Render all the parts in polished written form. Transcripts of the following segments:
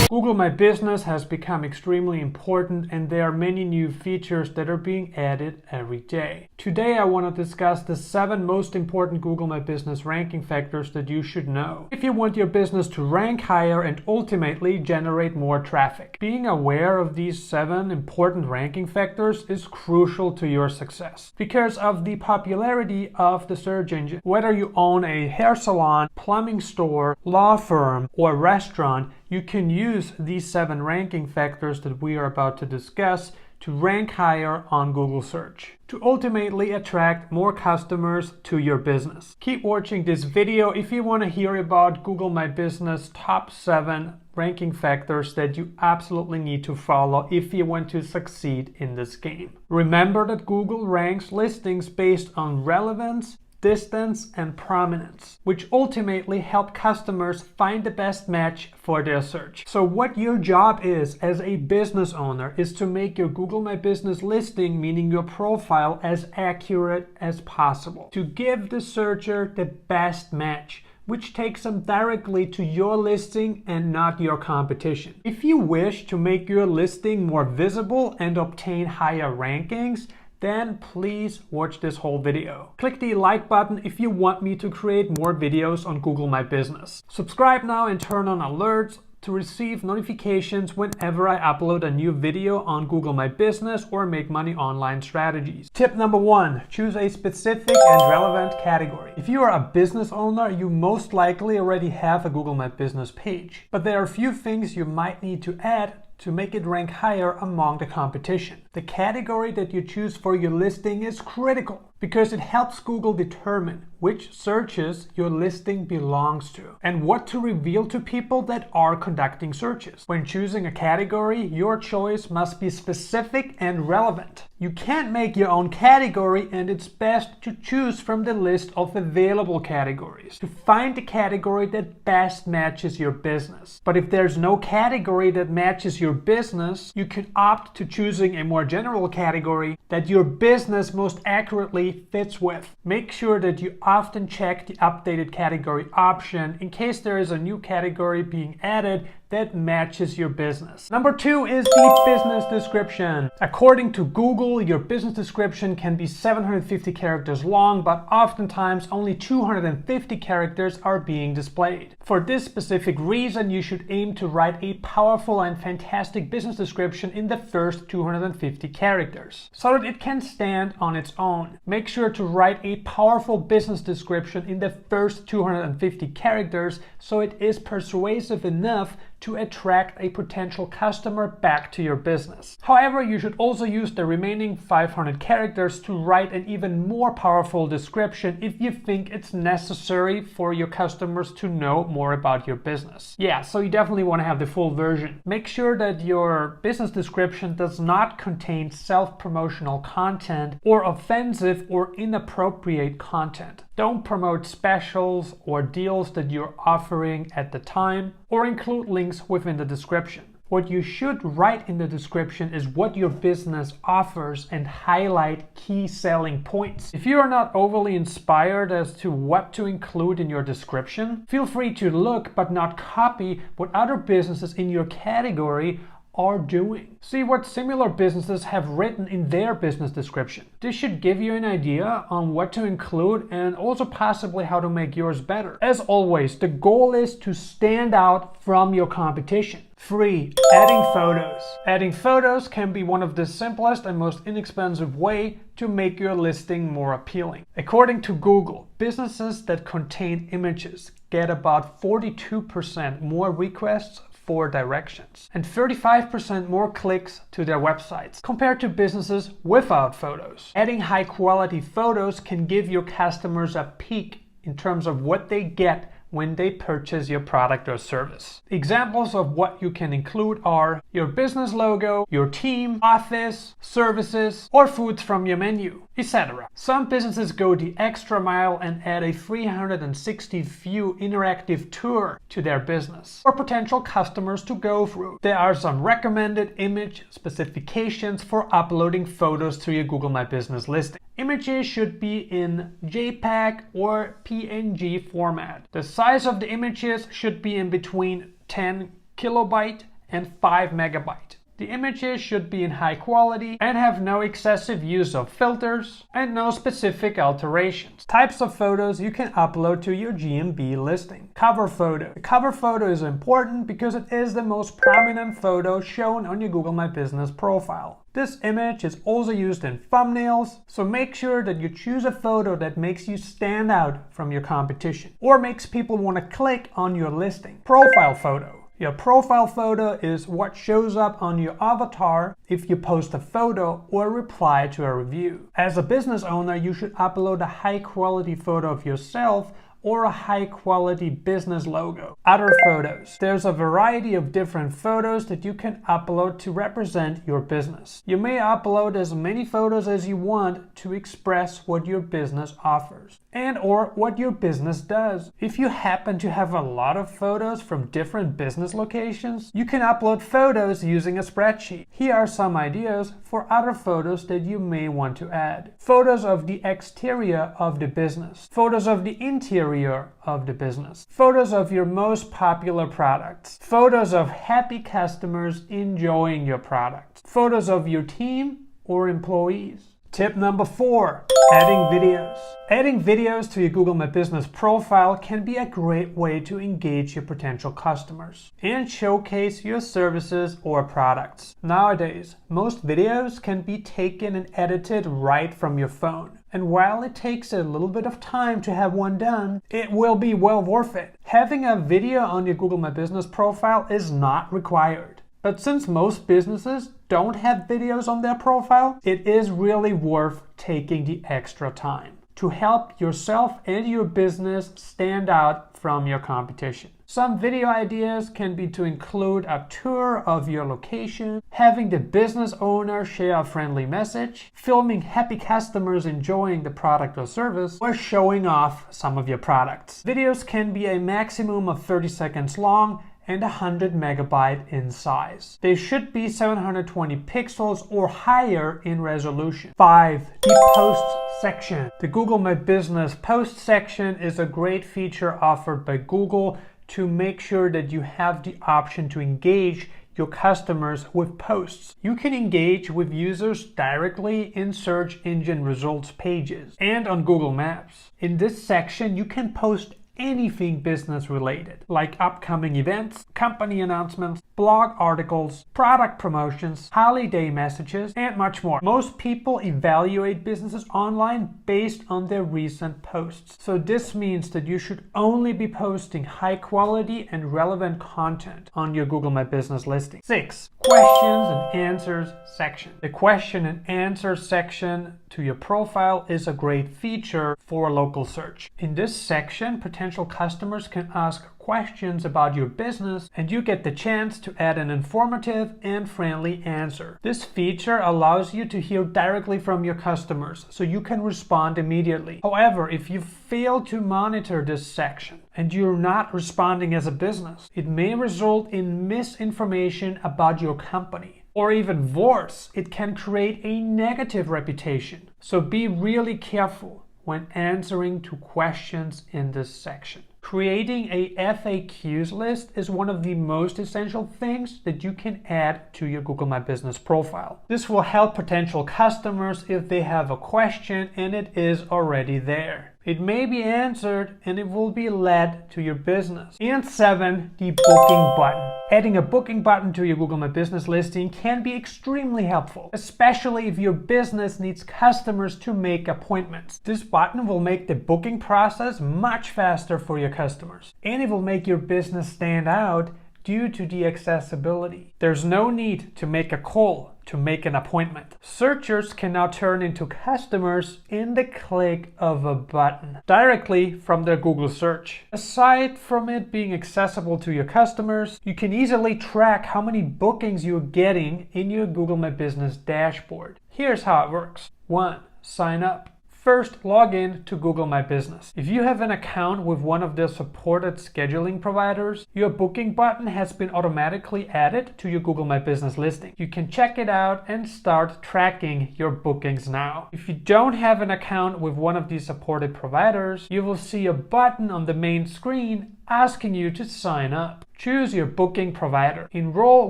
Google My Business has become extremely important, and there are many new features that are being added every day. Today I want to discuss the 7 most important Google My Business ranking factors that you should know if you want your business to rank higher and ultimately generate more traffic. Being aware of these 7 important ranking factors is crucial to your success because of the popularity of the search engine. Whether you own a hair salon, plumbing store, law firm, or restaurant, you can use these 7 ranking factors that we are about to discuss to rank higher on Google search, to ultimately attract more customers to your business. Keep watching this video if you want to hear about Google My Business top 7 ranking factors that you absolutely need to follow if you want to succeed in this game. Remember that Google ranks listings based on relevance, distance, and prominence, which ultimately help customers find the best match for their search. So what your job is as a business owner is to make your Google My Business listing, meaning your profile, as accurate as possible, to give the searcher the best match, which takes them directly to your listing and not your competition. If you wish to make your listing more visible and obtain higher rankings, then please watch this whole video. Click the like button if you want me to create more videos on Google My Business. Subscribe now and turn on alerts to receive notifications whenever I upload a new video on Google My Business or Make Money Online strategies. Tip number 1, choose a specific and relevant category. If you are a business owner, you most likely already have a Google My Business page, but there are a few things you might need to add to make it rank higher among the competition. The category that you choose for your listing is critical because it helps Google determine which searches your listing belongs to and what to reveal to people that are conducting searches. When choosing a category, your choice must be specific and relevant. You can't make your own category, and it's best to choose from the list of available categories to find the category that best matches your business. But if there's no category that matches your business, you can opt to choosing a more general category that your business most accurately fits with. Make sure that you often check the updated category option in case there is a new category being added that matches your business. Number 2 is the business description. According to Google, your business description can be 750 characters long, but oftentimes only 250 characters are being displayed. For this specific reason, you should aim to write a powerful and fantastic business description in the first 250 characters, so that it can stand on its own. Make sure to write a powerful business description in the first 250 characters so it is persuasive enough to attract a potential customer back to your business. However, you should also use the remaining 500 characters to write an even more powerful description if you think it's necessary for your customers to know more about your business. Yeah, so you definitely want to have the full version. Make sure that your business description does not contain self-promotional content or offensive or inappropriate content. Don't promote specials or deals that you're offering at the time, or include links within the description. What you should write in the description is what your business offers and highlight key selling points. If you are not overly inspired as to what to include in your description, feel free to look but not copy what other businesses in your category are doing. See what similar businesses have written in their business description. This should give you an idea on what to include and also possibly how to make yours better. As always, the goal is to stand out from your competition. 3. Adding photos. Adding photos can be one of the simplest and most inexpensive way to make your listing more appealing. According to Google, businesses that contain images get about 42% more requests for directions and 35% more clicks to their websites compared to businesses without photos. Adding high quality photos can give your customers a peek in terms of what they get when they purchase your product or service. Examples of what you can include are your business logo, your team, office, services, or foods from your menu, etc. Some businesses go the extra mile and add a 360-view interactive tour to their business for potential customers to go through. There are some recommended image specifications for uploading photos to your Google My Business listing. Images should be in JPEG or PNG format. The size of the images should be in between 10 kilobyte and 5 megabyte. The images should be in high quality and have no excessive use of filters and no specific alterations. Types of photos you can upload to your GMB listing. Cover photo. The cover photo is important because it is the most prominent photo shown on your Google My Business profile. This image is also used in thumbnails, so make sure that you choose a photo that makes you stand out from your competition or makes people want to click on your listing. Profile photo. Your profile photo is what shows up on your avatar if you post a photo or reply to a review. As a business owner, you should upload a high quality photo of yourself or a high quality business logo. Other photos. There's a variety of different photos that you can upload to represent your business. You may upload as many photos as you want to express what your business offers and or what your business does. If you happen to have a lot of photos from different business locations, you can upload photos using a spreadsheet. Here are some ideas for other photos that you may want to add. Photos of the exterior of the business. Photos of the interior of the business. Photos of your most popular products. Photos of happy customers enjoying your products. Photos of your team or employees. Tip number 4, adding videos. Adding videos to your Google My Business profile can be a great way to engage your potential customers and showcase your services or products. Nowadays, most videos can be taken and edited right from your phone. And while it takes a little bit of time to have one done, it will be well worth it. Having a video on your Google My Business profile is not required. But since most businesses don't have videos on their profile, it is really worth taking the extra time to help yourself and your business stand out from your competition. Some video ideas can be to include a tour of your location, having the business owner share a friendly message, filming happy customers enjoying the product or service, or showing off some of your products. Videos can be a maximum of 30 seconds long and 100 megabyte in size. They should be 720 pixels or higher in resolution. 5. The post section. The Google My Business post section is a great feature offered by Google to make sure that you have the option to engage your customers with posts. You can engage with users directly in search engine results pages and on Google Maps. In this section, you can post anything business related, like upcoming events, company announcements, blog articles, product promotions, holiday messages, and much more. Most people evaluate businesses online based on their recent posts. So this means that you should only be posting high quality and relevant content on your Google My Business listing. 6. Questions and answers section. The question and answer section to your profile is a great feature for local search. In this section, potential customers can ask questions about your business and you get the chance to add an informative and friendly answer. This feature allows you to hear directly from your customers so you can respond immediately. However, if you fail to monitor this section and you're not responding as a business, it may result in misinformation about your company. Or even worse, it can create a negative reputation. So be really careful when answering to questions in this section. Creating a FAQs list is one of the most essential things that you can add to your Google My Business profile. This will help potential customers if they have a question and it is already there. It may be answered and it will be led to your business. And 7, the booking button. Adding a booking button to your Google My Business listing can be extremely helpful, especially if your business needs customers to make appointments. This button will make the booking process much faster for your customers, and it will make your business stand out due to the accessibility. There's no need to make a call to make an appointment. Searchers can now turn into customers in the click of a button directly from their Google search. Aside from it being accessible to your customers, you can easily track how many bookings you're getting in your Google My Business dashboard. Here's how it works. 1. Sign up. First, log in to Google My Business. If you have an account with one of the supported scheduling providers, your booking button has been automatically added to your Google My Business listing. You can check it out and start tracking your bookings now. If you don't have an account with one of these supported providers, you will see a button on the main screen asking you to sign up. Choose your booking provider. Enroll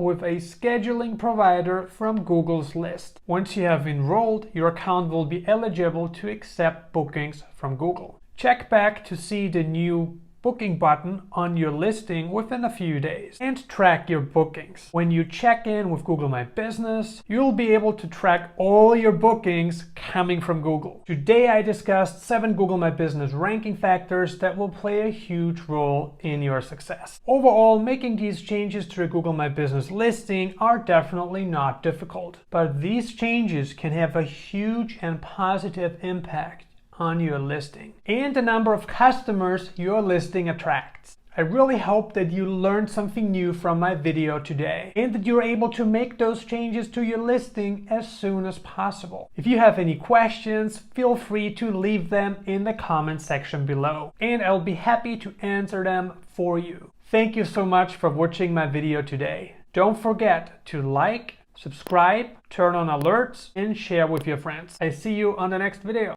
with a scheduling provider from Google's list. Once you have enrolled, your account will be eligible to accept bookings from Google. Check back to see the new booking button on your listing within a few days and track your bookings. When you check in with Google My Business, you'll be able to track all your bookings coming from Google. Today I discussed 7 Google My Business ranking factors that will play a huge role in your success. Overall, making these changes to your Google My Business listing are definitely not difficult, but these changes can have a huge and positive impact on your listing and the number of customers your listing attracts. I really hope that you learned something new from my video today and that you're able to make those changes to your listing as soon as possible. If you have any questions, feel free to leave them in the comment section below and I'll be happy to answer them for you. Thank you so much for watching my video today. Don't forget to like, subscribe, turn on alerts, and share with your friends. I see you on the next video.